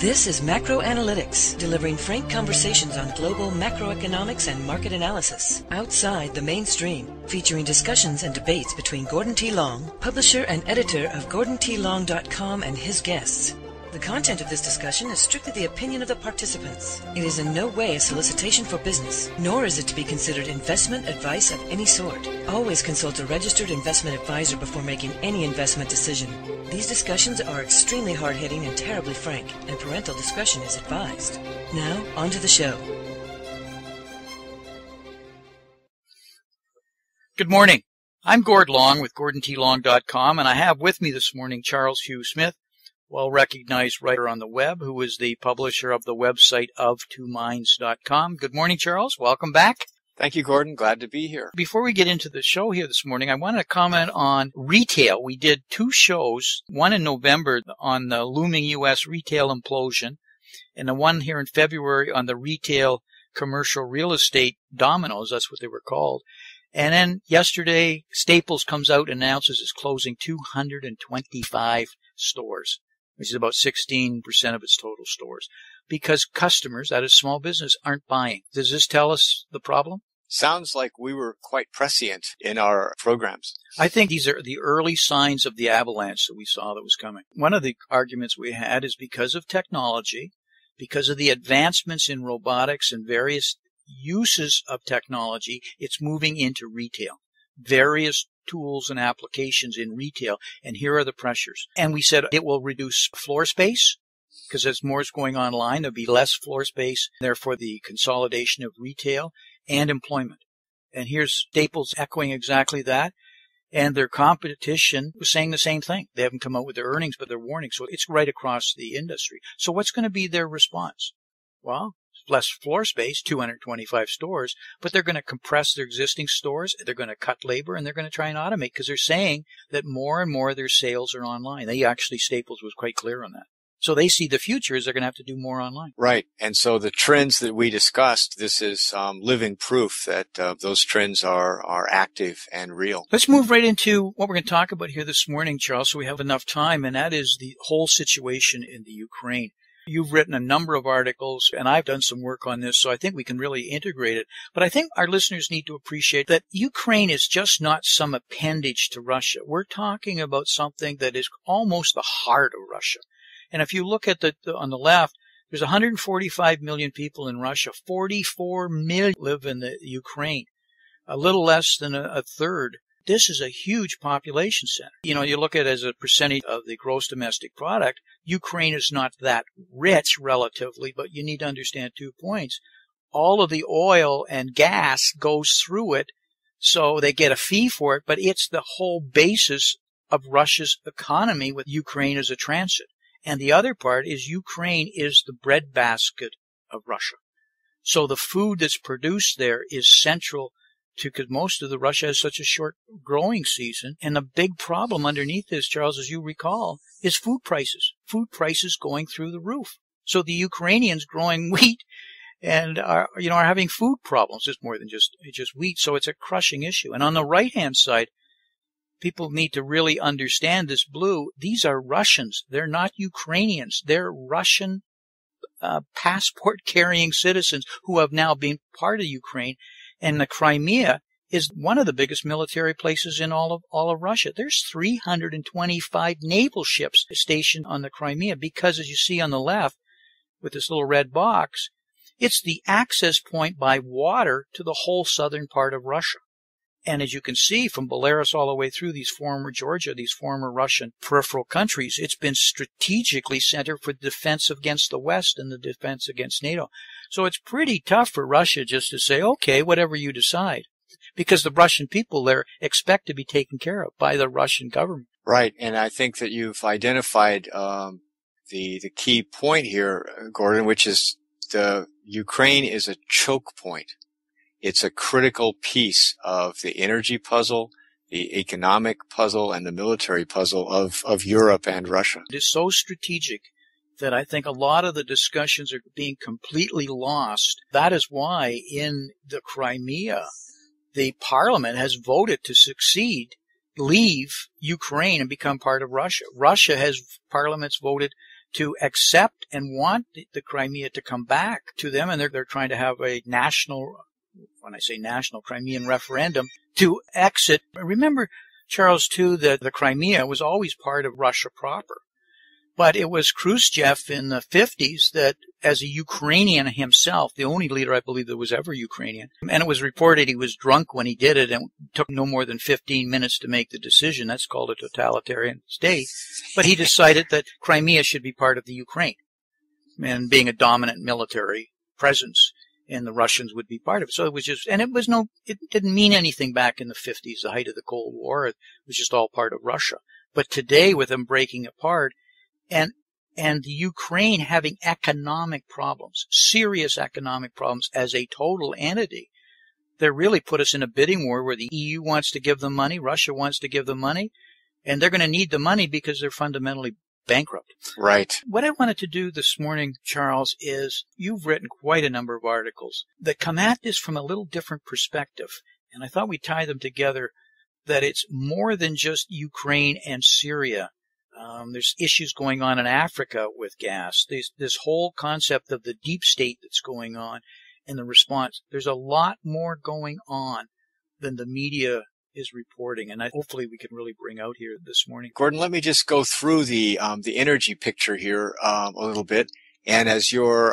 This is Macro Analytics, delivering frank conversations on global macroeconomics and market analysis, outside the mainstream, featuring discussions and debates between Gordon T. Long, publisher and editor of GordonTLong.com, and his guests. The content of this discussion is strictly the opinion of the participants. It is in no way a solicitation for business, nor is it to be considered investment advice of any sort. Always consult a registered investment advisor before making any investment decision. These discussions are extremely hard-hitting and terribly frank, and parental discretion is advised. Now, on to the show. Good morning. I'm Gord Long with GordonTLong.com, and I have with me this morning Charles Hugh Smith, well-recognized writer on the web, who is the publisher of the website of2minds.com. Good morning, Charles. Welcome back. Thank you, Gordon. Glad to be here. Before we get into the show here this morning, I want to comment on retail. We did two shows, one in November on the looming U.S. retail implosion, and the one here in February on the retail commercial real estate dominoes. That's what they were called. And then yesterday, Staples comes out and announces it's closing 225 stores, which is about 16% of its total stores, because customers, that is small business, aren't buying. Does this tell us the problem? Sounds like we were quite prescient in our programs. I think these are the early signs of the avalanche that we saw that was coming. One of the arguments we had is because of technology, because of the advancements in robotics and various uses of technology, it's moving into retail. Various tools and applications in retail, and here are the pressures. And we said it will reduce floor space, because as more is going online, there'll be less floor space, therefore the consolidation of retail and employment. And here's Staples echoing exactly that, and their competition was saying the same thing. They haven't come out with their earnings, but they're warning, so it's right across the industry. So what's going to be their response? Well, less floor space, 225 stores, but they're going to compress their existing stores, they're going to cut labor, and they're going to try and automate, because they're saying that more and more of their sales are online. Staples was quite clear on that. So they see the future is they're going to have to do more online. Right. And so the trends that we discussed, this is living proof that those trends are active and real. Let's move right into what we're going to talk about here this morning, Charles, so we have enough time, and that is the whole situation in the Ukraine. You've written a number of articles, and I've done some work on this, so I think we can really integrate it. But I think our listeners need to appreciate that Ukraine is just not some appendage to Russia. We're talking about something that is almost the heart of Russia. And if you look at on the left, there's 145 million people in Russia. 44 million live in the Ukraine, a little less than a third. This is a huge population center. You know, you look at it as a percentage of the gross domestic product, Ukraine is not that rich relatively, but you need to understand 2 points. All of the oil and gas goes through it, so they get a fee for it, but it's the whole basis of Russia's economy with Ukraine as a transit. And the other part is Ukraine is the breadbasket of Russia. So the food that's produced there is central because most of the Russia has such a short growing season. And the big problem underneath this, Charles, as you recall, is food prices. Food prices going through the roof. So the Ukrainians growing wheat and are having food problems. It's more than just wheat. So it's a crushing issue. And on the right-hand side, people need to really understand this blue. These are Russians. They're not Ukrainians. They're Russian passport-carrying citizens who have now been part of Ukraine. And the Crimea is one of the biggest military places in all of Russia. There's 325 naval ships stationed on the Crimea because, as you see on the left with this little red box, it's the access point by water to the whole southern part of Russia. And as you can see from Belarus all the way through these former Russian peripheral countries, it's been strategically centered for defense against the West and the defense against NATO. So it's pretty tough for Russia just to say, okay, whatever you decide, because the Russian people there expect to be taken care of by the Russian government. Right. And I think that you've identified the key point here, Gordon, which is the Ukraine is a choke point. It's a critical piece of the energy puzzle, the economic puzzle, and the military puzzle of Europe and Russia. It is so strategic that I think a lot of the discussions are being completely lost. That is why in the Crimea, the parliament has voted to leave Ukraine and become part of Russia. Parliament's voted to accept and want the Crimea to come back to them, and they're trying to have a national, when I say national, Crimean referendum to exit. Remember, Charles, too, that the Crimea was always part of Russia proper. But it was Khrushchev in the 50s that, as a Ukrainian himself, the only leader I believe that was ever Ukrainian, and it was reported he was drunk when he did it and took no more than 15 minutes to make the decision. That's called a totalitarian state. But he decided that Crimea should be part of the Ukraine, and being a dominant military presence, and the Russians would be part of it. So it was just, and it didn't mean anything back in the 50s, the height of the Cold War. It was just all part of Russia. But today, with them breaking apart, and the Ukraine having economic problems, serious economic problems as a total entity, they really put us in a bidding war where the EU wants to give them money, Russia wants to give them money, and they're going to need the money because they're fundamentally bankrupt. Right. What I wanted to do this morning, Charles, is you've written quite a number of articles that come at this from a little different perspective, and I thought we'd tie them together, that it's more than just Ukraine and Syria. There's issues going on in Africa with gas. This whole concept of the deep state that's going on and the response. There's a lot more going on than the media is reporting, and hopefully we can really bring out here this morning. Gordon, let me just go through the energy picture here a little bit. And as your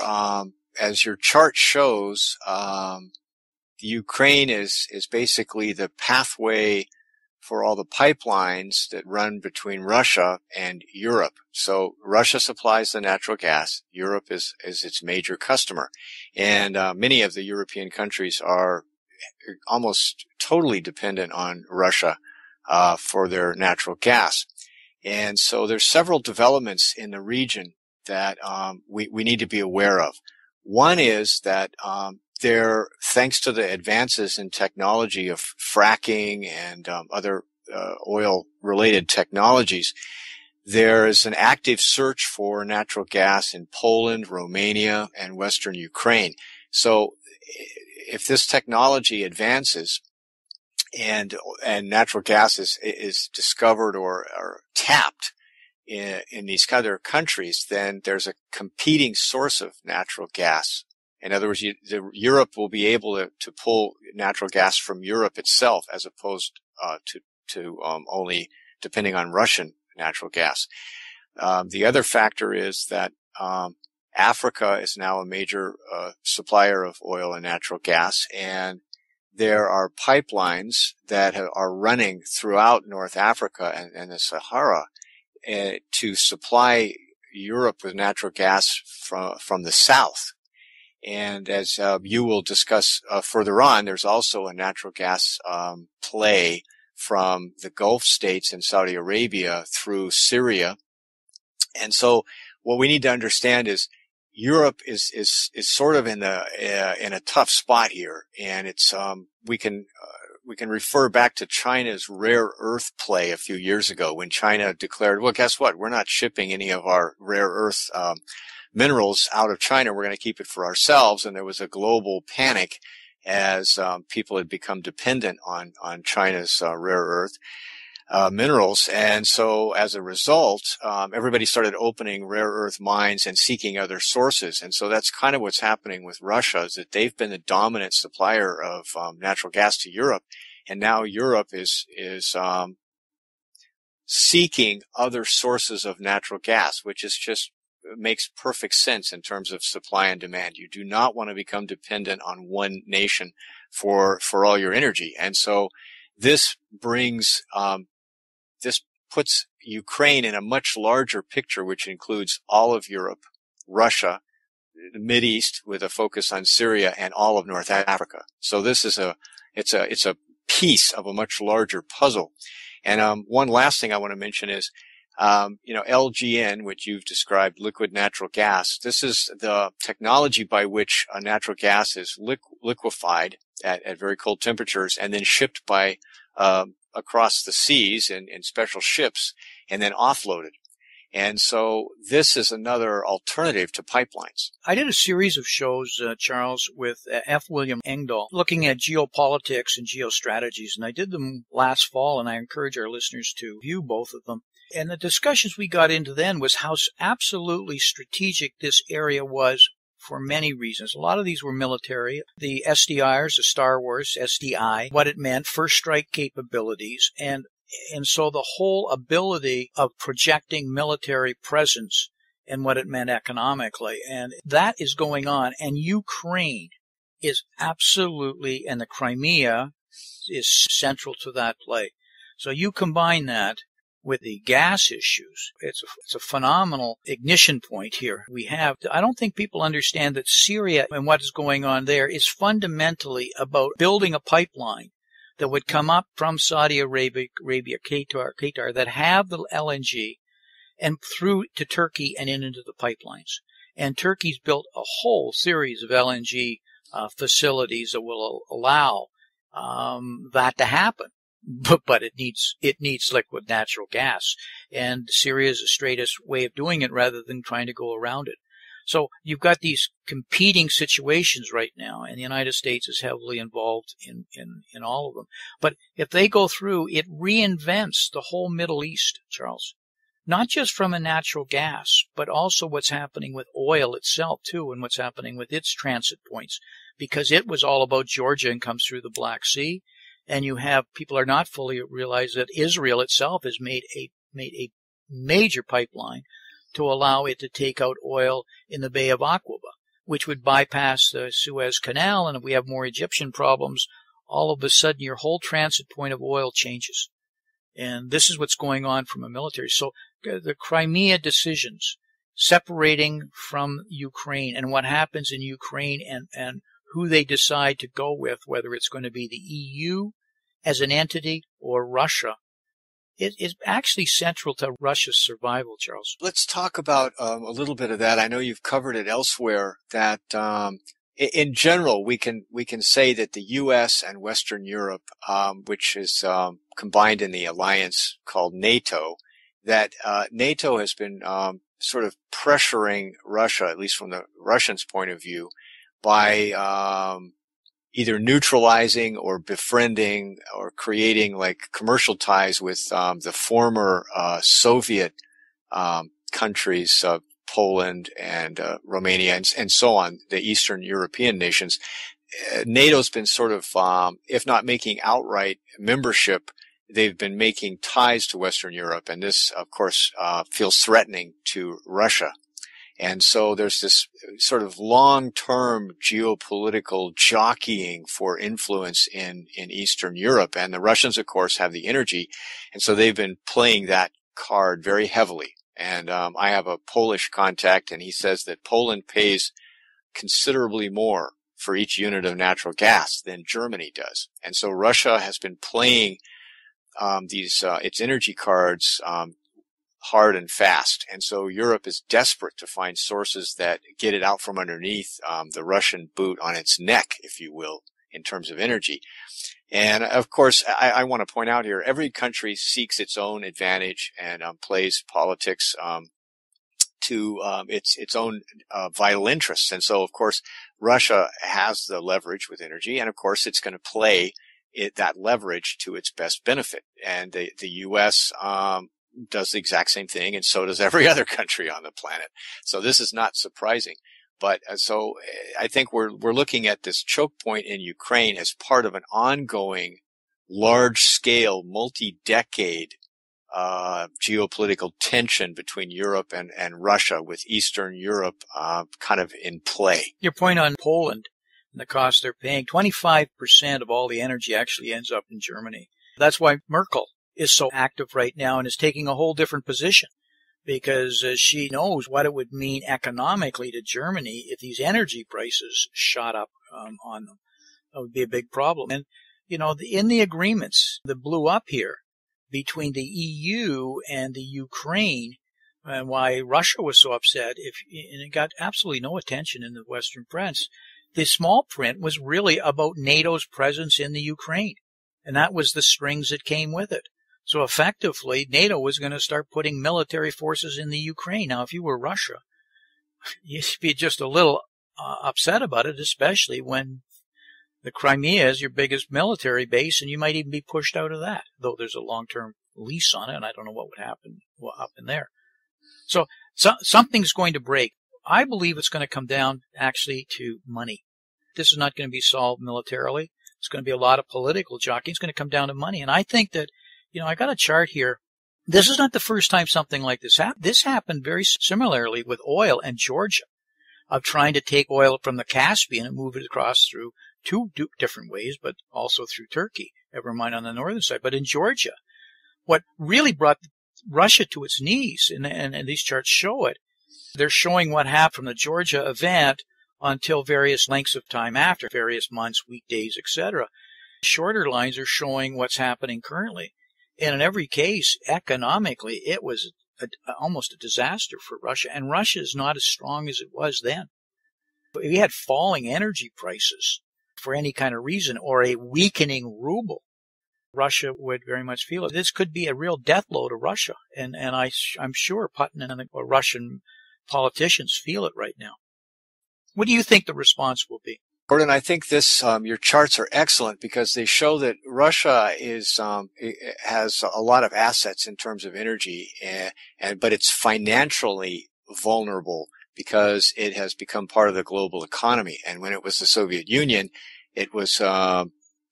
chart shows, the Ukraine is basically the pathway for all the pipelines that run between Russia and Europe. So Russia supplies the natural gas. Europe is its major customer. And many of the European countries are almost totally dependent on Russia for their natural gas. And so there's several developments in the region that we need to be aware of. One is that thanks to the advances in technology of fracking and other oil-related technologies, there is an active search for natural gas in Poland, Romania, and Western Ukraine. So if this technology advances and natural gas is discovered or tapped in these other countries, then there's a competing source of natural gas. In other words, Europe will be able to pull natural gas from Europe itself, as opposed to only depending on Russian natural gas. The other factor is that Africa is now a major supplier of oil and natural gas, and there are pipelines that are running throughout North Africa and the Sahara to supply Europe with natural gas from the south. And as you will discuss further on, there's also a natural gas play from the Gulf states and Saudi Arabia through Syria. And so what we need to understand is Europe is sort of in a tough spot here, and it's we can refer back to China's rare earth play a few years ago when China declared, well, guess what? We're not shipping any of our rare earth minerals out of China. We're going to keep it for ourselves. And there was a global panic as people had become dependent on China's rare earth minerals. And so as a result, everybody started opening rare earth mines and seeking other sources. And so that's kind of what's happening with Russia, is that they've been the dominant supplier of natural gas to Europe. And now Europe is seeking other sources of natural gas, which is just makes perfect sense in terms of supply and demand. You do not want to become dependent on one nation for all your energy. And so this brings, this puts Ukraine in a much larger picture, which includes all of Europe, Russia, the Mideast with a focus on Syria, and all of North Africa. So this is it's a piece of a much larger puzzle. And one last thing I want to mention is, LGN, which you've described, liquid natural gas. This is the technology by which natural gas is liquefied at very cold temperatures and then shipped across the seas in special ships and then offloaded. And so this is another alternative to pipelines. I did a series of shows, Charles, with F. William Engdahl, looking at geopolitics and geostrategies, and I did them last fall, and I encourage our listeners to view both of them. And the discussions we got into then was how absolutely strategic this area was for many reasons. A lot of these were military. The SDIs, the Star Wars, SDI, what it meant, first strike capabilities, and so the whole ability of projecting military presence and what it meant economically. And that is going on. And Ukraine is absolutely, and the Crimea is central to that play. So you combine that with the gas issues, it's a phenomenal ignition point here. I don't think people understand that Syria and what is going on there is fundamentally about building a pipeline that would come up from Saudi Arabia, Qatar, that have the LNG and through to Turkey and into the pipelines. And Turkey's built a whole series of LNG facilities that will allow that to happen. But it needs liquid natural gas. And Syria is the straightest way of doing it rather than trying to go around it. So you've got these competing situations right now, and the United States is heavily involved in all of them. But if they go through, it reinvents the whole Middle East, Charles. Not just from a natural gas, but also what's happening with oil itself, too, and what's happening with its transit points. Because it was all about Georgia and comes through the Black Sea. And you have people are not fully realize that Israel itself has made a major pipeline to allow it to take out oil in the Bay of Aqaba, which would bypass the Suez Canal. And if we have more Egyptian problems, all of a sudden your whole transit point of oil changes. And this is what's going on from a military. So the Crimea decisions, separating from Ukraine and what happens in Ukraine and who they decide to go with, whether it's going to be the EU as an entity or Russia, it is actually central to Russia's survival, Charles. Let's talk about a little bit of that. I know you've covered it elsewhere, that in general, we can say that the U.S. and Western Europe, which is combined in the alliance called NATO, that NATO has been sort of pressuring Russia, at least from the Russians' point of view, by either neutralizing or befriending or creating like commercial ties with the former Soviet countries, Poland and Romania and so on, the Eastern European nations. NATO's been sort of, if not making outright membership, they've been making ties to Western Europe. And this, of course, feels threatening to Russia. And so there's this sort of long-term geopolitical jockeying for influence in Eastern Europe. And the Russians, of course, have the energy. And so they've been playing that card very heavily. And I have a Polish contact, and he says that Poland pays considerably more for each unit of natural gas than Germany does. And so Russia has been playing its energy cards hard and fast. And so Europe is desperate to find sources that get it out from underneath the Russian boot on its neck, if you will, in terms of energy. And of course, I want to point out here, every country seeks its own advantage and plays politics to its own vital interests. And so, of course, Russia has the leverage with energy, and of course, it's going to play that leverage to its best benefit. And the U.S. Does the exact same thing, and so does every other country on the planet. So this is not surprising. But so I think we're looking at this choke point in Ukraine as part of an ongoing, large-scale, multi-decade geopolitical tension between Europe and Russia, with Eastern Europe kind of in play. Your point on Poland and the cost they're paying, 25% of all the energy actually ends up in Germany. That's why Merkel is so active right now and is taking a whole different position, because she knows what it would mean economically to Germany if these energy prices shot up on them. That would be a big problem. And, you know, in the agreements that blew up here between the EU and the Ukraine, and why Russia was so upset, and it got absolutely no attention in the Western press, the small print was really about NATO's presence in the Ukraine. And that was the strings that came with it. So effectively, NATO was going to start putting military forces in the Ukraine. Now, if you were Russia, you'd be just a little upset about it, especially when the Crimea is your biggest military base, and you might even be pushed out of that, though there's a long-term lease on it, and I don't know what would happen up in there. So something's going to break. I believe it's going to come down actually to money. This is not going to be solved militarily. It's going to be a lot of political jockeying. It's going to come down to money. And I think that, I got a chart here. This is not the first time something like this happened. This happened very similarly with oil and Georgia, of trying to take oil from the Caspian and move it across through two different ways, but also through Turkey, never mind on the northern side. But in Georgia, what really brought Russia to its knees, and these charts show it, they're showing what happened from the Georgia event until various lengths of time after, various months, weekdays, etc. Shorter lines are showing what's happening currently. And in every case, economically, it was almost a disaster for Russia. And Russia is not as strong as it was then. If you had falling energy prices for any kind of reason, or a weakening ruble, Russia would very much feel it. This could be a real death blow to Russia. And I'm sure Putin and the Russian politicians feel it right now. What do you think the response will be? Gordon, I think this your charts are excellent because they show that Russia has a lot of assets in terms of energy, but it's financially vulnerable because it has become part of the global economy. And when it was the Soviet Union, it was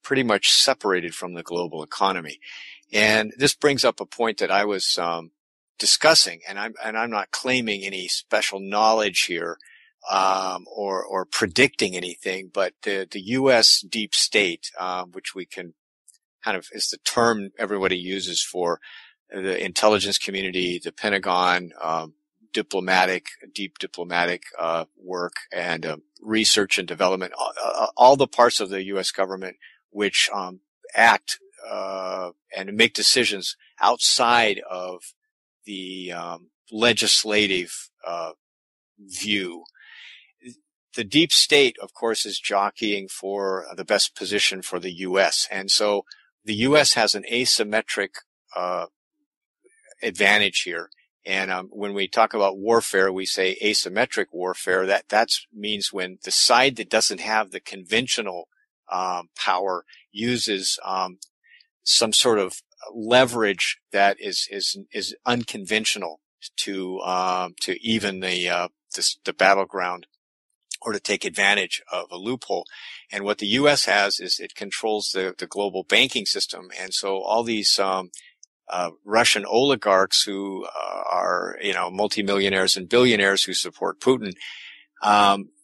pretty much separated from the global economy. And this brings up a point that I was discussing, and I'm not claiming any special knowledge here. Or predicting anything, but the U.S. deep state, which we can kind of is the term everybody uses for the intelligence community, the Pentagon, deep diplomatic work, and research and development, all the parts of the U.S. government which act and make decisions outside of the legislative view. The deep state, of course, is jockeying for the best position for the U.S. And so the U.S. has an asymmetric advantage here. And when we talk about warfare, we say asymmetric warfare. That means when the side that doesn't have the conventional power uses some sort of leverage that is unconventional to even the battleground, or to take advantage of a loophole. And what the U.S. has is it controls the global banking system. And so all these Russian oligarchs who are, multimillionaires and billionaires who support Putin,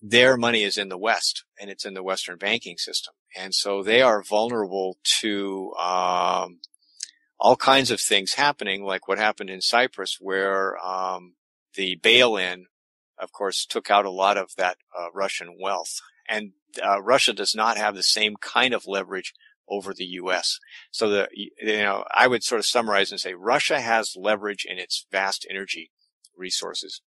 their money is in the West, and it's in the Western banking system. And so they are vulnerable to all kinds of things happening, like what happened in Cyprus, where the bail-in, of course, took out a lot of that Russian wealth. And Russia does not have the same kind of leverage over the U.S. So I would sort of summarize and say Russia has leverage in its vast energy resources,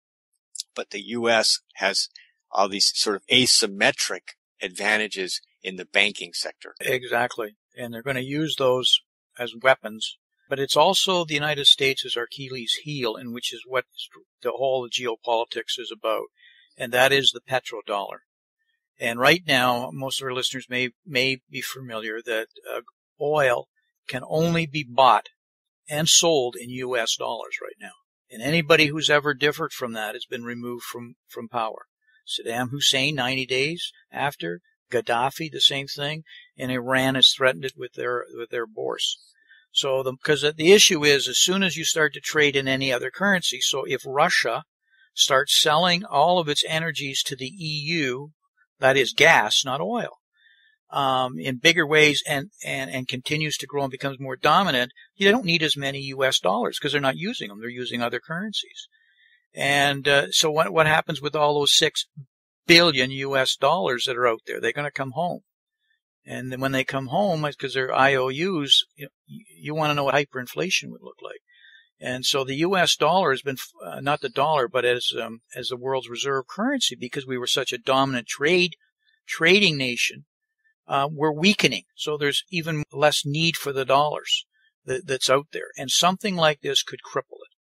but the U.S. has all these sort of asymmetric advantages in the banking sector. Exactly. And they're going to use those as weapons. But it's also the United States as Achilles' heel, and which is what the whole geopolitics is about, and that is the petrodollar. And right now, most of our listeners may be familiar that oil can only be bought and sold in U.S. dollars right now. And anybody who's ever differed from that has been removed from power. Saddam Hussein, 90 days after, Gaddafi, the same thing, and Iran has threatened it with their bourse. So because the issue is, as soon as you start to trade in any other currency, so if Russia starts selling all of its energies to the EU, that is gas, not oil, in bigger ways and continues to grow and becomes more dominant, you don't need as many U.S. dollars because they're not using them. They're using other currencies. And so what happens with all those 6 billion U.S. dollars that are out there? They're going to come home. And then when they come home, because they're IOUs, you want to know what hyperinflation would look like. And so the U.S. dollar has been, not the dollar, but as the world's reserve currency, because we were such a dominant trading nation, we're weakening. So there's even less need for the dollars. that's out there. And something like this could cripple it.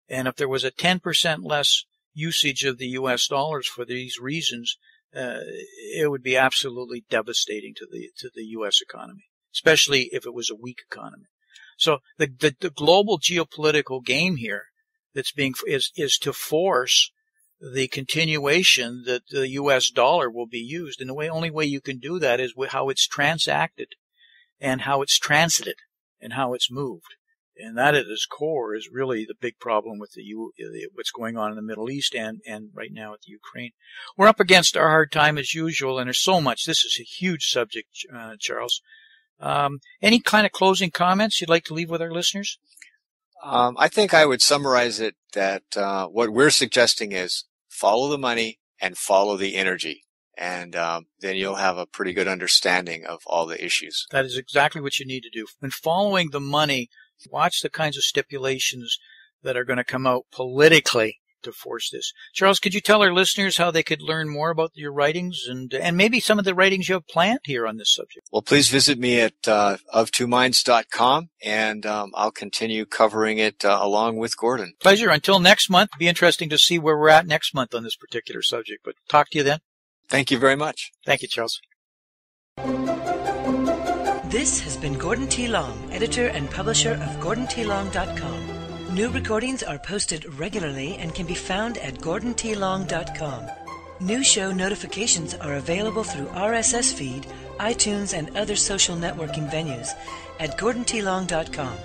And if there was a 10% less usage of the U.S. dollars for these reasons, it would be absolutely devastating to the U.S. economy, especially if it was a weak economy. So the global geopolitical game here is to force the continuation that the U.S. dollar will be used. And the only way you can do that is with how it's transacted and how it's transited and how it's moved. And that at its core is really the big problem with what's going on in the Middle East and right now with Ukraine. We're up against our hard time as usual, and there's so much. This is a huge subject, Charles. Any kind of closing comments you'd like to leave with our listeners? I think I would summarize it that what we're suggesting is follow the money and follow the energy. And then you'll have a pretty good understanding of all the issues. That is exactly what you need to do. When following the money, watch the kinds of stipulations that are going to come out politically to force this. Charles, could you tell our listeners how they could learn more about your writings and maybe some of the writings you have planned here on this subject? Well, please visit me at of2minds.com, and I'll continue covering it along with Gordon. Pleasure. Until next month, it'll be interesting to see where we're at next month on this particular subject. But talk to you then. Thank you very much. Thank you, Charles. This has been Gordon T. Long, editor and publisher of GordonTLong.com. New recordings are posted regularly and can be found at GordonTLong.com. New show notifications are available through RSS feed, iTunes, and other social networking venues at GordonTLong.com.